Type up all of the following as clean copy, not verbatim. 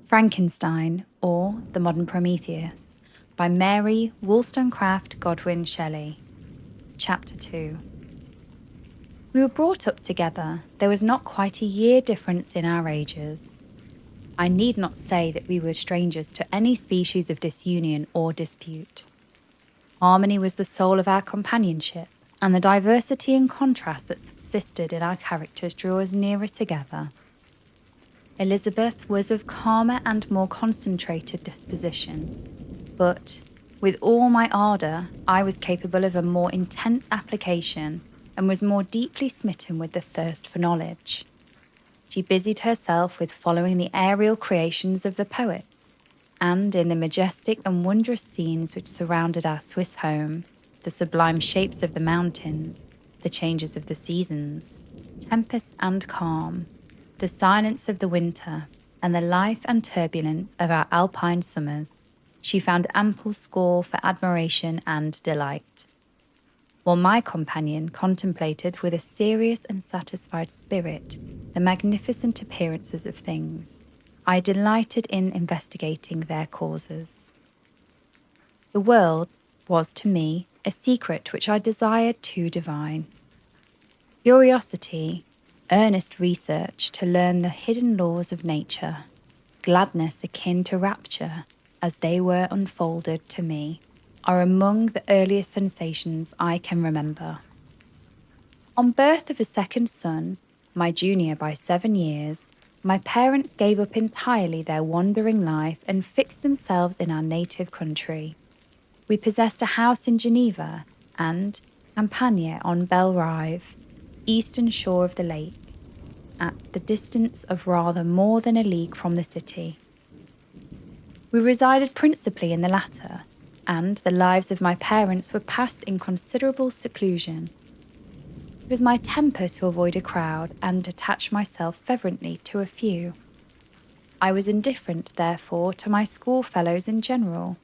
Frankenstein, or The Modern Prometheus, by Mary Wollstonecraft Godwin Shelley. Chapter 2. We were brought up together. There was not quite a year difference in our ages. I need not say that we were strangers to any species of disunion or dispute. Harmony was the soul of our companionship, and the diversity and contrast that subsisted in our characters drew us nearer together. Elizabeth was of calmer and more concentrated disposition, but, with all my ardour, I was capable of a more intense application and was more deeply smitten with the thirst for knowledge. She busied herself with following the aerial creations of the poets, and in the majestic and wondrous scenes which surrounded our Swiss home, the sublime shapes of the mountains, the changes of the seasons, tempest and calm, the silence of the winter, and the life and turbulence of our alpine summers, she found ample score for admiration and delight. While my companion contemplated with a serious and satisfied spirit the magnificent appearances of things, I delighted in investigating their causes. The world was to me a secret which I desired to divine. Curiosity, earnest research to learn the hidden laws of nature, gladness akin to rapture as they were unfolded to me, are among the earliest sensations I can remember. On birth of a second son, my junior by 7 years, my parents gave up entirely their wandering life and fixed themselves in our native country. We possessed a house in Geneva and Campagne on Belle Rive, eastern shore of the lake, at the distance of rather more than a league from the city. We resided principally in the latter, and the lives of my parents were passed in considerable seclusion. It was my temper to avoid a crowd and attach myself fervently to a few. I was indifferent, therefore, to my schoolfellows in general,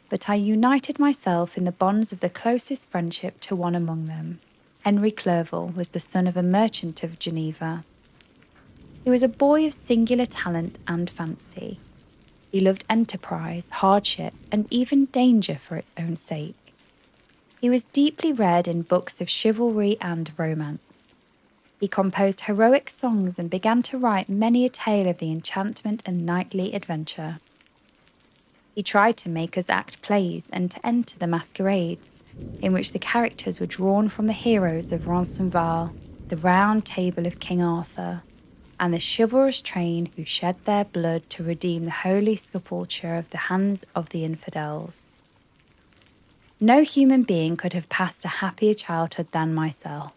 but I united myself in the bonds of the closest friendship to one among them. Henry Clerval was the son of a merchant of Geneva. He was a boy of singular talent and fancy. He loved enterprise, hardship, and even danger for its own sake. He was deeply read in books of chivalry and romance. He composed heroic songs and began to write many a tale of the enchantment and knightly adventure. He tried to make us act plays and to enter the masquerades, in which the characters were drawn from the heroes of Roncesvalles, the Round Table of King Arthur, and the chivalrous train who shed their blood to redeem the holy sepulchre of the hands of the infidels. No human being could have passed a happier childhood than myself.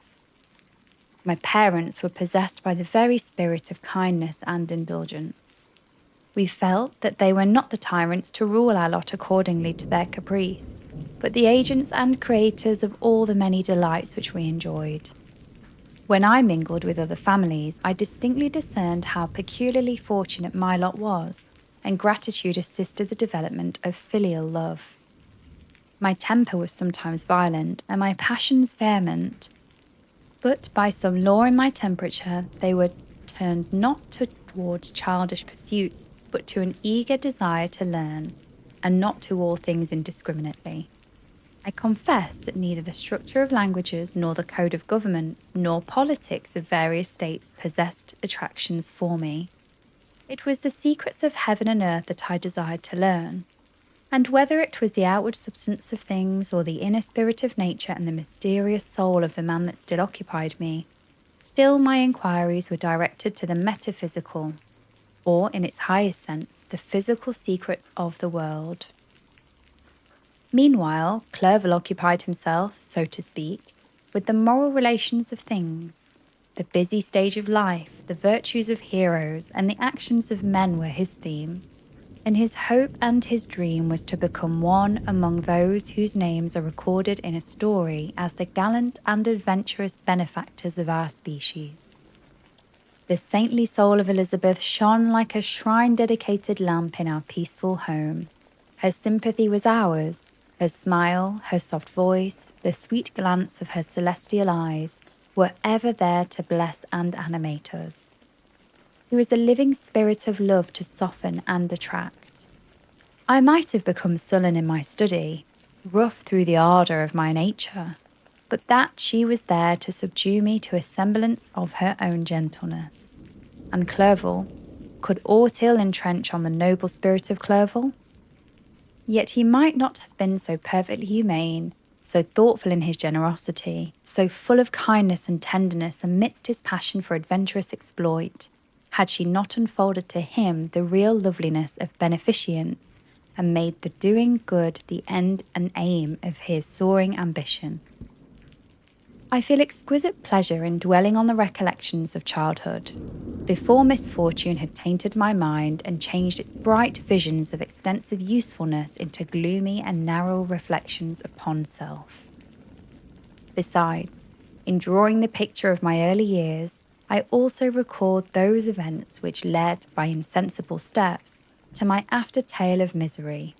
My parents were possessed by the very spirit of kindness and indulgence. We felt that they were not the tyrants to rule our lot accordingly to their caprice, but the agents and creators of all the many delights which we enjoyed. When I mingled with other families, I distinctly discerned how peculiarly fortunate my lot was, and gratitude assisted the development of filial love. My temper was sometimes violent, and my passions vehement, but by some law in my temperature they were turned not towards childish pursuits, but to an eager desire to learn, and not to all things indiscriminately. I confess that neither the structure of languages, nor the code of governments, nor politics of various states possessed attractions for me. It was the secrets of heaven and earth that I desired to learn, and whether it was the outward substance of things, or the inner spirit of nature and the mysterious soul of the man that still occupied me, still my inquiries were directed to the metaphysical, or in its highest sense, the physical secrets of the world. Meanwhile, Clerval occupied himself, so to speak, with the moral relations of things. The busy stage of life, the virtues of heroes, and the actions of men were his theme, and his hope and his dream was to become one among those whose names are recorded in a story as the gallant and adventurous benefactors of our species. The saintly soul of Elizabeth shone like a shrine-dedicated lamp in our peaceful home. Her sympathy was ours. Her smile, her soft voice, the sweet glance of her celestial eyes were ever there to bless and animate us. He was a living spirit of love to soften and attract. I might have become sullen in my study, rough through the ardour of my nature, but that she was there to subdue me to a semblance of her own gentleness. And Clerval, could aught ill entrench on the noble spirit of Clerval? Yet he might not have been so perfectly humane, so thoughtful in his generosity, so full of kindness and tenderness amidst his passion for adventurous exploit, had she not unfolded to him the real loveliness of beneficence, and made the doing good the end and aim of his soaring ambition. I feel exquisite pleasure in dwelling on the recollections of childhood, before misfortune had tainted my mind and changed its bright visions of extensive usefulness into gloomy and narrow reflections upon self. Besides, in drawing the picture of my early years, I also record those events which led, by insensible steps, to my after tale of misery.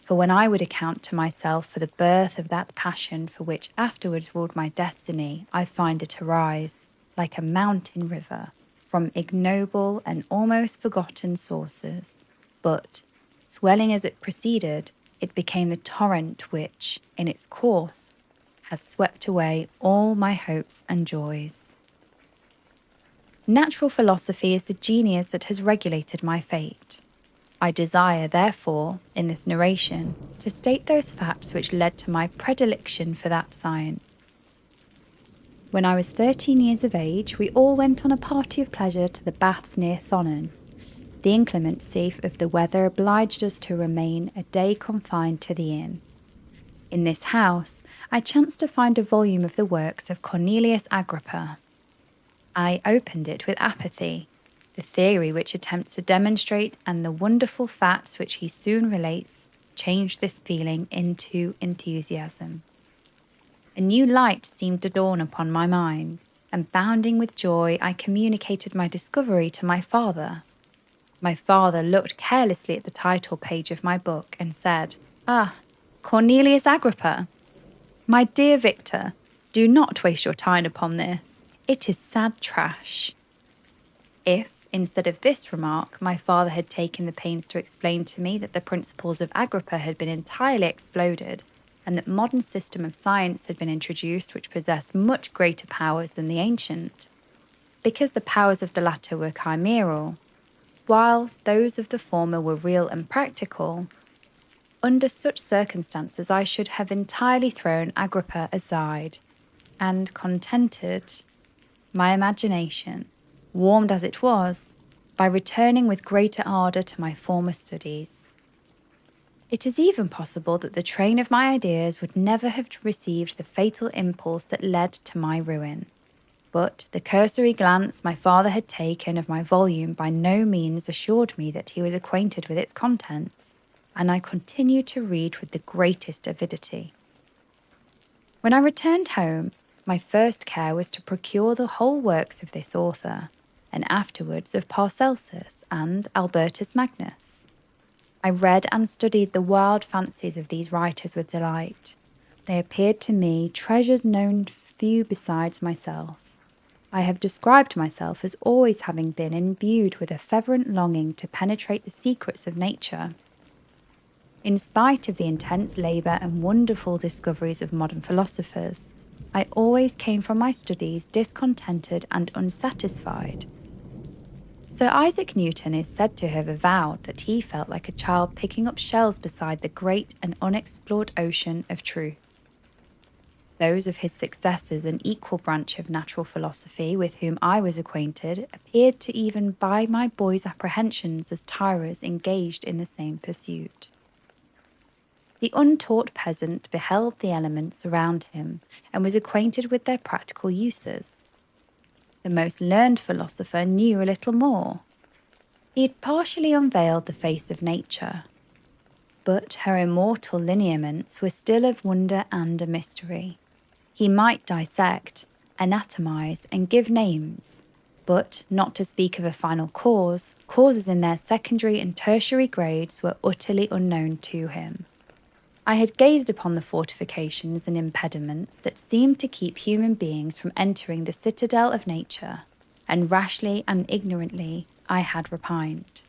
For when I would account to myself for the birth of that passion for which afterwards ruled my destiny, I find it arise, like a mountain river, from ignoble and almost forgotten sources. But, swelling as it proceeded, it became the torrent which, in its course, has swept away all my hopes and joys. Natural philosophy is the genius that has regulated my fate. I desire, therefore, in this narration, to state those facts which led to my predilection for that science. When I was 13 years of age, we all went on a party of pleasure to the baths near Thonon. The inclemency of the weather obliged us to remain a day confined to the inn. In this house, I chanced to find a volume of the works of Cornelius Agrippa. I opened it with apathy, the theory which attempts to demonstrate and the wonderful facts which he soon relates changed this feeling into enthusiasm. A new light seemed to dawn upon my mind, and bounding with joy, I communicated my discovery to my father. My father looked carelessly at the title page of my book and said, "Ah, Cornelius Agrippa! My dear Victor, do not waste your time upon this. It is sad trash." If, instead of this remark, my father had taken the pains to explain to me that the principles of Agrippa had been entirely exploded, and that modern system of science had been introduced which possessed much greater powers than the ancient, because the powers of the latter were chimeral, while those of the former were real and practical, under such circumstances I should have entirely thrown Agrippa aside, and contented my imagination, warmed as it was, by returning with greater ardour to my former studies. It is even possible that the train of my ideas would never have received the fatal impulse that led to my ruin. But the cursory glance my father had taken of my volume by no means assured me that he was acquainted with its contents, and I continued to read with the greatest avidity. When I returned home, my first care was to procure the whole works of this author, and afterwards of Paracelsus and Albertus Magnus. I read and studied the wild fancies of these writers with delight. They appeared to me treasures known to few besides myself. I have described myself as always having been imbued with a fervent longing to penetrate the secrets of nature. In spite of the intense labour and wonderful discoveries of modern philosophers, I always came from my studies discontented and unsatisfied. Sir Isaac Newton is said to have avowed that he felt like a child picking up shells beside the great and unexplored ocean of truth. Those of his successors, an equal branch of natural philosophy with whom I was acquainted, appeared to even buy my boy's apprehensions as tirers engaged in the same pursuit. The untaught peasant beheld the elements around him and was acquainted with their practical uses. The most learned philosopher knew a little more. He had partially unveiled the face of nature, but her immortal lineaments were still of wonder and a mystery. He might dissect, anatomize, and give names, but, not to speak of a final cause, causes in their secondary and tertiary grades were utterly unknown to him. I had gazed upon the fortifications and impediments that seemed to keep human beings from entering the citadel of nature, and rashly and ignorantly I had repined.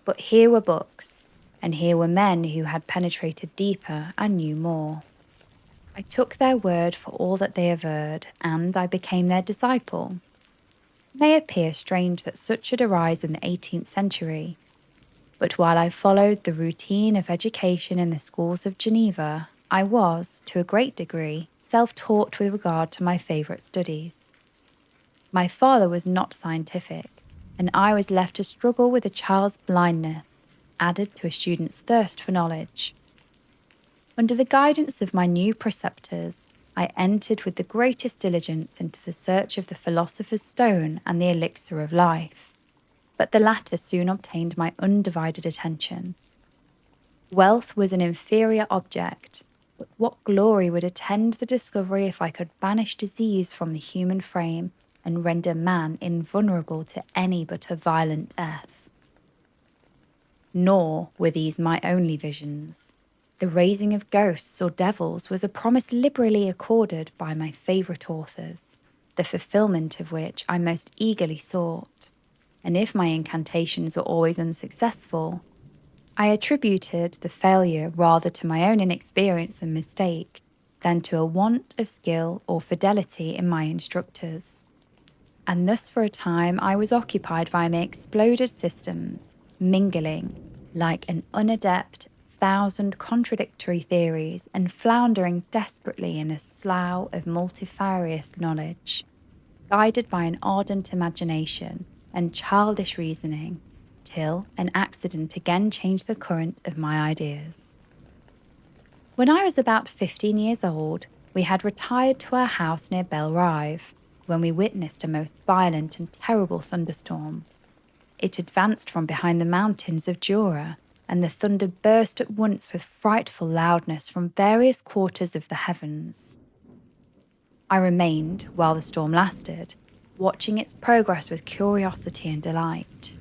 But here were books, and here were men who had penetrated deeper and knew more. I took their word for all that they averred, and I became their disciple. It may appear strange that such should arise in the 18th century, but while I followed the routine of education in the schools of Geneva, I was, to a great degree, self-taught with regard to my favourite studies. My father was not scientific, and I was left to struggle with a child's blindness, added to a student's thirst for knowledge. Under the guidance of my new preceptors, I entered with the greatest diligence into the search of the philosopher's stone and the elixir of life, but the latter soon obtained my undivided attention. Wealth was an inferior object, but what glory would attend the discovery if I could banish disease from the human frame and render man invulnerable to any but a violent death? Nor were these my only visions. The raising of ghosts or devils was a promise liberally accorded by my favourite authors, the fulfilment of which I most eagerly sought. And if my incantations were always unsuccessful, I attributed the failure rather to my own inexperience and mistake than to a want of skill or fidelity in my instructors. And thus for a time I was occupied by my exploded systems, mingling, like an unadept, 1,000 contradictory theories and floundering desperately in a slough of multifarious knowledge, guided by an ardent imagination and childish reasoning, till an accident again changed the current of my ideas. When I was about 15 years old, we had retired to our house near Belrive, when we witnessed a most violent and terrible thunderstorm. It advanced from behind the mountains of Jura, and the thunder burst at once with frightful loudness from various quarters of the heavens. I remained, while the storm lasted, watching its progress with curiosity and delight.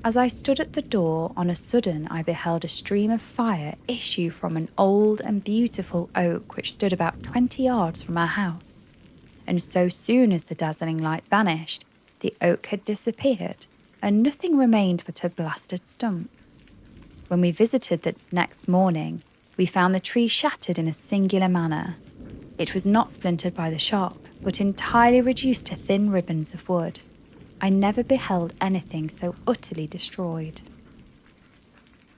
As I stood at the door, on a sudden I beheld a stream of fire issue from an old and beautiful oak which stood about 20 yards from our house, and so soon as the dazzling light vanished, the oak had disappeared, and nothing remained but a blasted stump. When we visited the next morning, we found the tree shattered in a singular manner. It was not splintered by the shot, but entirely reduced to thin ribbons of wood. I never beheld anything so utterly destroyed.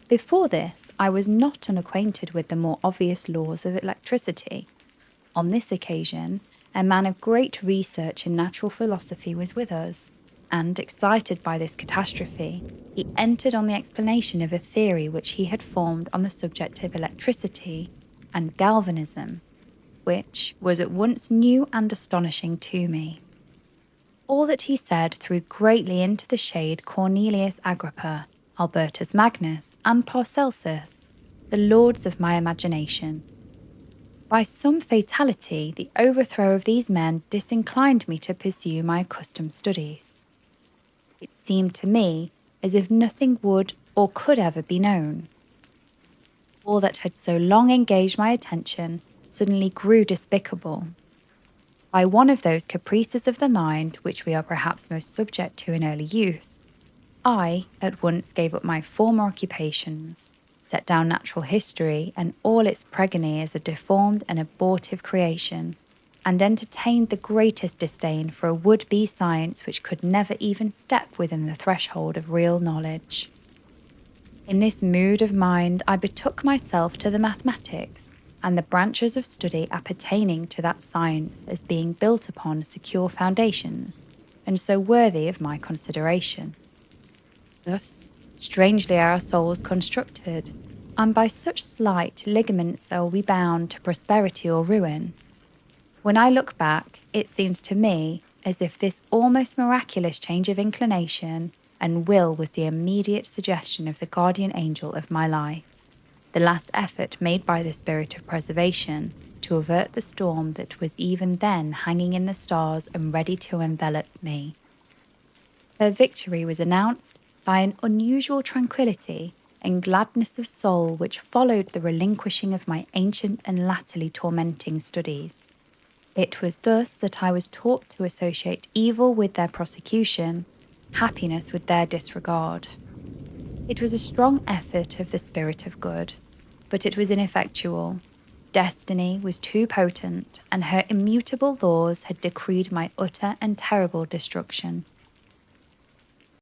Before this, I was not unacquainted with the more obvious laws of electricity. On this occasion, a man of great research in natural philosophy was with us, and, excited by this catastrophe, he entered on the explanation of a theory which he had formed on the subject of electricity and galvanism, which was at once new and astonishing to me. All that he said threw greatly into the shade Cornelius Agrippa, Albertus Magnus, and Paracelsus, the lords of my imagination. By some fatality, the overthrow of these men disinclined me to pursue my accustomed studies. It seemed to me as if nothing would or could ever be known. All that had so long engaged my attention suddenly grew despicable. By one of those caprices of the mind which we are perhaps most subject to in early youth, I at once gave up my former occupations, set down natural history and all its progeny as a deformed and abortive creation, and entertained the greatest disdain for a would-be science which could never even step within the threshold of real knowledge. In this mood of mind, I betook myself to the mathematics and the branches of study appertaining to that science as being built upon secure foundations, and so worthy of my consideration. Thus, strangely are our souls constructed, and by such slight ligaments are we bound to prosperity or ruin. When I look back, it seems to me as if this almost miraculous change of inclination and will was the immediate suggestion of the guardian angel of my life, the last effort made by the spirit of preservation to avert the storm that was even then hanging in the stars and ready to envelop me. Her victory was announced by an unusual tranquillity and gladness of soul which followed the relinquishing of my ancient and latterly tormenting studies. It was thus that I was taught to associate evil with their prosecution, happiness with their disregard. It was a strong effort of the spirit of good, but it was ineffectual. Destiny was too potent, and her immutable laws had decreed my utter and terrible destruction.